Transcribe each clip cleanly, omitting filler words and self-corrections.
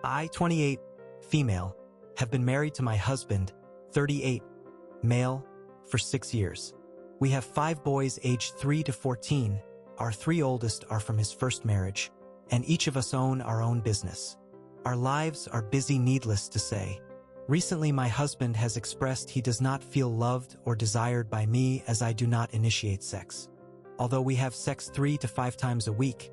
I, 28, female, have been married to my husband, 38, male, for 6 years. We have 5 boys aged 3 to 14. Our 3 oldest are from his first marriage, and each of us own our own business. Our lives are busy, needless to say. Recently, my husband has expressed he does not feel loved or desired by me as I do not initiate sex. Although we have sex 3 to 5 times a week,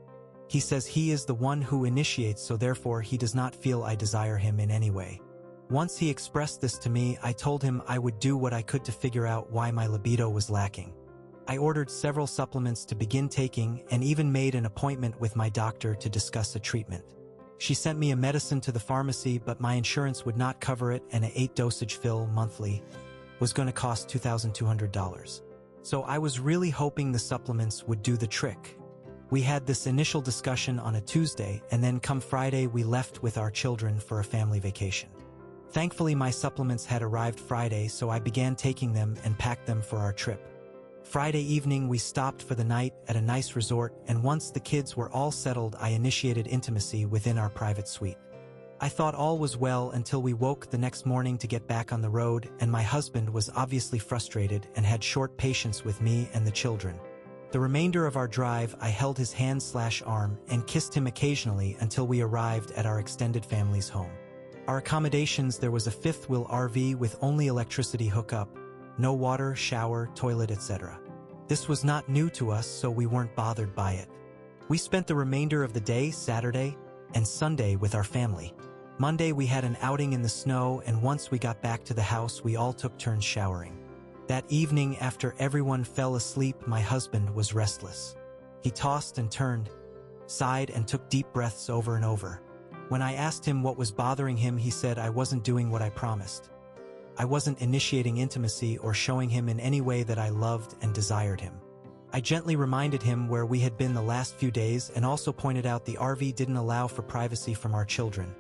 he says he is the one who initiates, so therefore he does not feel I desire him in any way. Once he expressed this to me, I told him I would do what I could to figure out why my libido was lacking. I ordered several supplements to begin taking and even made an appointment with my doctor to discuss a treatment. She sent me a medicine to the pharmacy, but my insurance would not cover it, and an 8-dosage fill monthly was going to cost $2,200. So I was really hoping the supplements would do the trick. We had this initial discussion on a Tuesday, and then come Friday we left with our children for a family vacation. Thankfully, my supplements had arrived Friday, so I began taking them and packed them for our trip. Friday evening, we stopped for the night at a nice resort, and once the kids were all settled, I initiated intimacy within our private suite. I thought all was well until we woke the next morning to get back on the road, and my husband was obviously frustrated and had short patience with me and the children. The remainder of our drive, I held his hand/arm and kissed him occasionally until we arrived at our extended family's home. Our accommodations, there was a fifth-wheel RV with only electricity hookup, no water, shower, toilet, etc. This was not new to us, so we weren't bothered by it. We spent the remainder of the day, Saturday and Sunday, with our family. Monday we had an outing in the snow, and once we got back to the house, we all took turns showering. That evening, after everyone fell asleep, my husband was restless. He tossed and turned, sighed, and took deep breaths over and over. When I asked him what was bothering him, he said I wasn't doing what I promised. I wasn't initiating intimacy or showing him in any way that I loved and desired him. I gently reminded him where we had been the last few days and also pointed out the RV didn't allow for privacy from our children.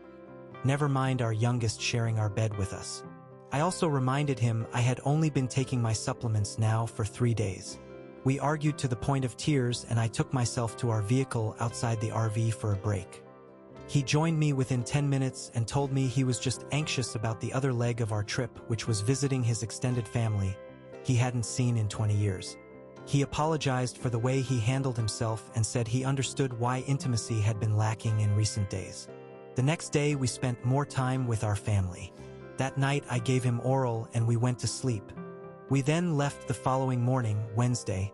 Never mind our youngest sharing our bed with us. I also reminded him I had only been taking my supplements now for 3 days. We argued to the point of tears, and I took myself to our vehicle outside the RV for a break. He joined me within 10 minutes and told me he was just anxious about the other leg of our trip, which was visiting his extended family he hadn't seen in 20 years. He apologized for the way he handled himself and said he understood why intimacy had been lacking in recent days. The next day, we spent more time with our family. That night, I gave him oral and we went to sleep. We then left the following morning, Wednesday,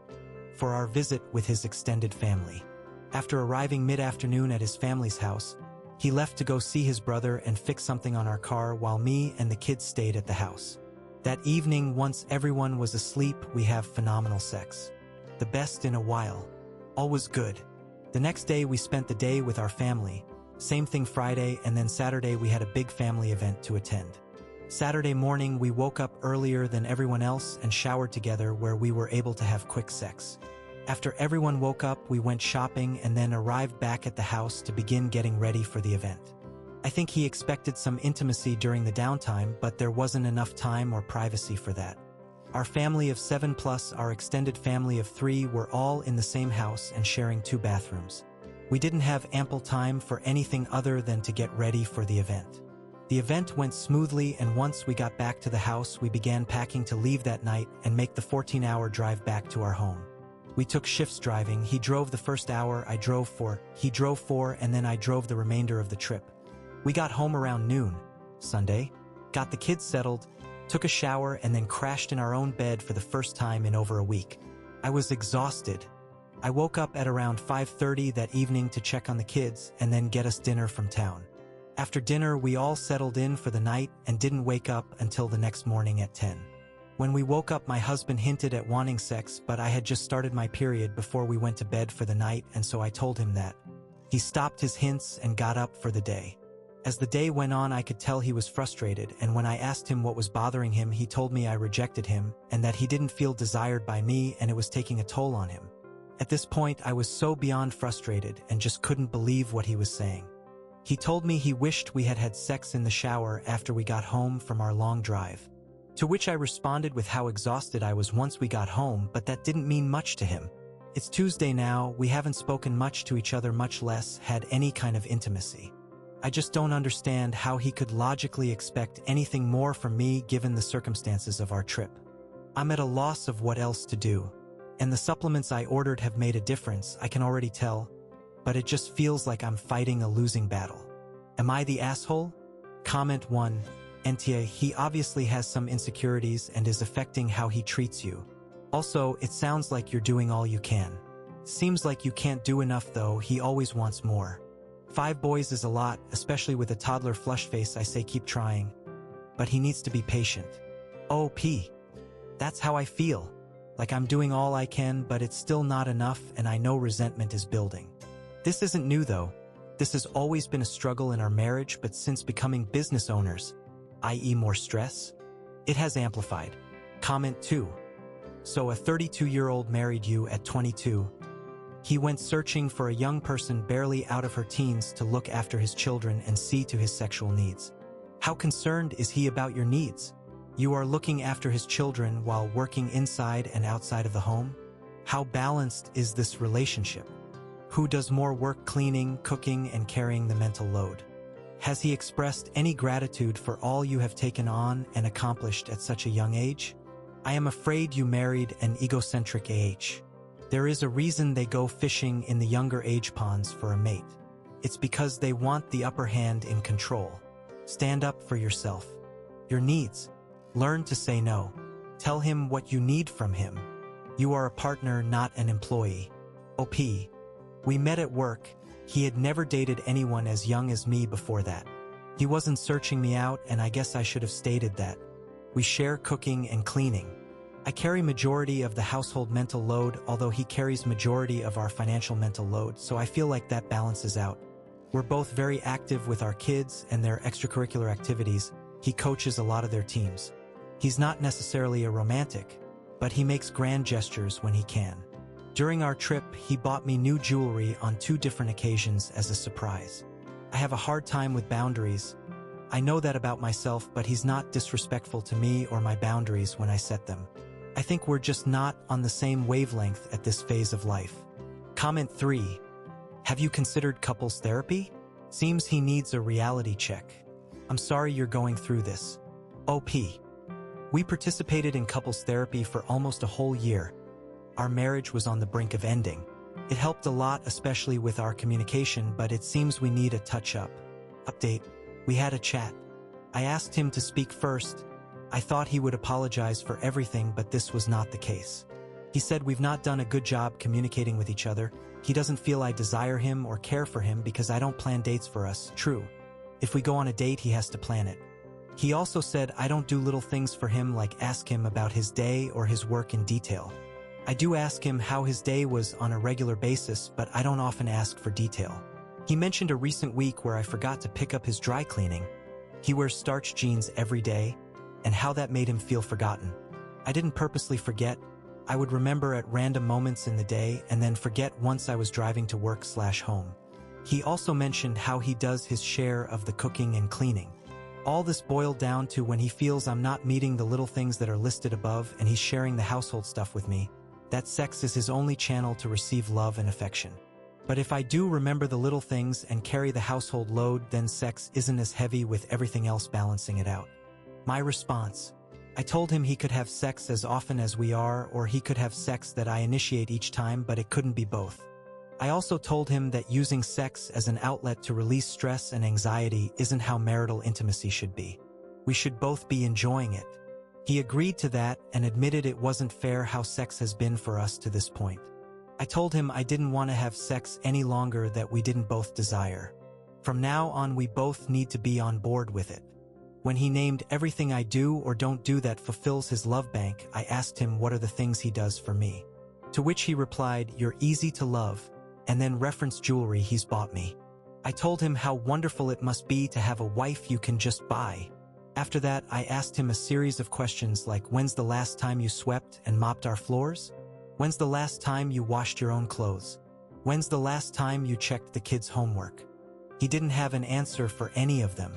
for our visit with his extended family. After arriving mid-afternoon at his family's house, he left to go see his brother and fix something on our car while me and the kids stayed at the house. That evening, once everyone was asleep, we have phenomenal sex. The best in a while. All was good. The next day, we spent the day with our family. Same thing Friday, and then Saturday we had a big family event to attend. Saturday morning, we woke up earlier than everyone else and showered together, where we were able to have quick sex. After everyone woke up, we went shopping and then arrived back at the house to begin getting ready for the event. I think he expected some intimacy during the downtime, but there wasn't enough time or privacy for that. Our family of 7 plus our extended family of 3 were all in the same house and sharing 2 bathrooms. We didn't have ample time for anything other than to get ready for the event. The event went smoothly, and once we got back to the house, we began packing to leave that night and make the 14-hour drive back to our home. We took shifts driving. He drove the first hour, I drove 4, he drove 4, and then I drove the remainder of the trip. We got home around noon, Sunday, got the kids settled, took a shower, and then crashed in our own bed for the first time in over a week. I was exhausted. I woke up at around 5:30 that evening to check on the kids and then get us dinner from town. After dinner, we all settled in for the night and didn't wake up until the next morning at 10. When we woke up, my husband hinted at wanting sex, but I had just started my period before we went to bed for the night, and so I told him that. He stopped his hints and got up for the day. As the day went on, I could tell he was frustrated, and when I asked him what was bothering him, he told me I rejected him and that he didn't feel desired by me and it was taking a toll on him. At this point, I was so beyond frustrated and just couldn't believe what he was saying. He told me he wished we had had sex in the shower after we got home from our long drive. To which I responded with how exhausted I was once we got home, but that didn't mean much to him. It's Tuesday now, we haven't spoken much to each other, much less had any kind of intimacy. I just don't understand how he could logically expect anything more from me given the circumstances of our trip. I'm at a loss of what else to do. And the supplements I ordered have made a difference, I can already tell, but it just feels like I'm fighting a losing battle. Am I the asshole? Comment 1. NTA, he obviously has some insecurities and is affecting how he treats you. Also, it sounds like you're doing all you can. Seems like you can't do enough though, he always wants more. 5 boys is a lot, especially with a toddler flush face. I say keep trying. But he needs to be patient. OP. That's how I feel. Like I'm doing all I can, but it's still not enough and I know resentment is building. This isn't new though. This has always been a struggle in our marriage, but since becoming business owners, i.e. more stress, it has amplified. Comment 2. So a 32-year-old married you at 22. He went searching for a young person barely out of her teens to look after his children and see to his sexual needs. How concerned is he about your needs? You are looking after his children while working inside and outside of the home? How balanced is this relationship? Who does more work cleaning, cooking, and carrying the mental load? Has he expressed any gratitude for all you have taken on and accomplished at such a young age? I am afraid you married an egocentric AH. There is a reason they go fishing in the younger age ponds for a mate. It's because they want the upper hand in control. Stand up for yourself. Your needs. Learn to say no. Tell him what you need from him. You are a partner, not an employee. OP. We met at work. He had never dated anyone as young as me before that. He wasn't searching me out, and I guess I should have stated that. We share cooking and cleaning. I carry majority of the household mental load, although he carries majority of our financial mental load, so I feel like that balances out. We're both very active with our kids and their extracurricular activities. He coaches a lot of their teams. He's not necessarily a romantic, but he makes grand gestures when he can. During our trip, he bought me new jewelry on 2 different occasions as a surprise. I have a hard time with boundaries. I know that about myself, but he's not disrespectful to me or my boundaries when I set them. I think we're just not on the same wavelength at this phase of life. Comment 3. Have you considered couples therapy? Seems he needs a reality check. I'm sorry you're going through this. OP. We participated in couples therapy for almost a whole year. Our marriage was on the brink of ending. It helped a lot, especially with our communication, but it seems we need a touch-up. Update. We had a chat. I asked him to speak first. I thought he would apologize for everything, but this was not the case. He said we've not done a good job communicating with each other. He doesn't feel I desire him or care for him because I don't plan dates for us. True. If we go on a date, he has to plan it. He also said I don't do little things for him like ask him about his day or his work in detail. I do ask him how his day was on a regular basis, but I don't often ask for detail. He mentioned a recent week where I forgot to pick up his dry cleaning. He wears starch jeans every day, and how that made him feel forgotten. I didn't purposely forget. I would remember at random moments in the day and then forget once I was driving to work/home. He also mentioned how he does his share of the cooking and cleaning. All this boiled down to when he feels I'm not meeting the little things that are listed above and he's sharing the household stuff with me, that sex is his only channel to receive love and affection. But if I do remember the little things and carry the household load, then sex isn't as heavy with everything else balancing it out. My response. I told him he could have sex as often as we are, or he could have sex that I initiate each time, but it couldn't be both. I also told him that using sex as an outlet to release stress and anxiety isn't how marital intimacy should be. We should both be enjoying it. He agreed to that and admitted it wasn't fair how sex has been for us to this point. I told him I didn't want to have sex any longer that we didn't both desire. From now on, we both need to be on board with it. When he named everything I do or don't do that fulfills his love bank, I asked him what are the things he does for me. To which he replied, "You're easy to love," and then referenced jewelry he's bought me. I told him how wonderful it must be to have a wife you can just buy. After that, I asked him a series of questions like, when's the last time you swept and mopped our floors? When's the last time you washed your own clothes? When's the last time you checked the kids' homework? He didn't have an answer for any of them.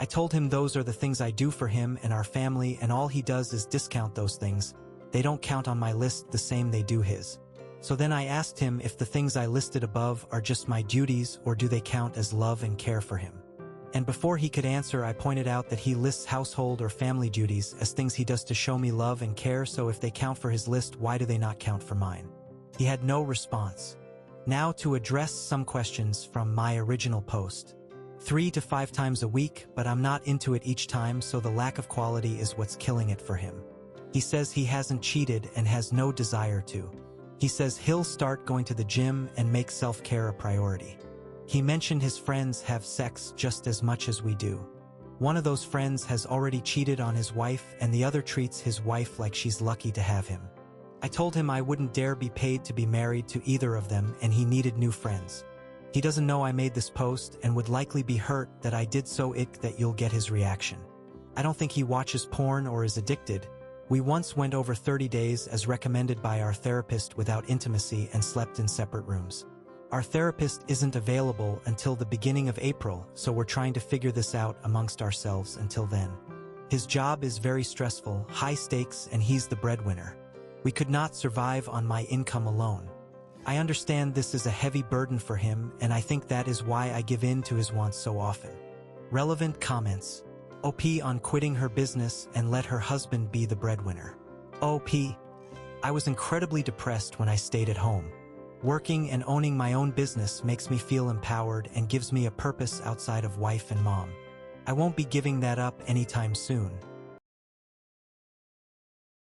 I told him those are the things I do for him and our family, and all he does is discount those things. They don't count on my list the same they do his. So then I asked him if the things I listed above are just my duties or do they count as love and care for him. And before he could answer, I pointed out that he lists household or family duties as things he does to show me love and care, so if they count for his list, why do they not count for mine? He had no response. Now to address some questions from my original post. 3 to 5 times a week, but I'm not into it each time, so the lack of quality is what's killing it for him. He says he hasn't cheated and has no desire to. He says he'll start going to the gym and make self-care a priority. He mentioned his friends have sex just as much as we do. One of those friends has already cheated on his wife, and the other treats his wife like she's lucky to have him. I told him I wouldn't dare be paid to be married to either of them, and he needed new friends. He doesn't know I made this post and would likely be hurt that I did so that you'll get his reaction. I don't think he watches porn or is addicted. We once went over 30 days as recommended by our therapist without intimacy and slept in separate rooms. Our therapist isn't available until the beginning of April, so we're trying to figure this out amongst ourselves until then. His job is very stressful, high stakes, and he's the breadwinner. We could not survive on my income alone. I understand this is a heavy burden for him, and I think that is why I give in to his wants so often. Relevant comments. OP on quitting her business and let her husband be the breadwinner. OP. I was incredibly depressed when I stayed at home. Working and owning my own business makes me feel empowered and gives me a purpose outside of wife and mom. I won't be giving that up anytime soon.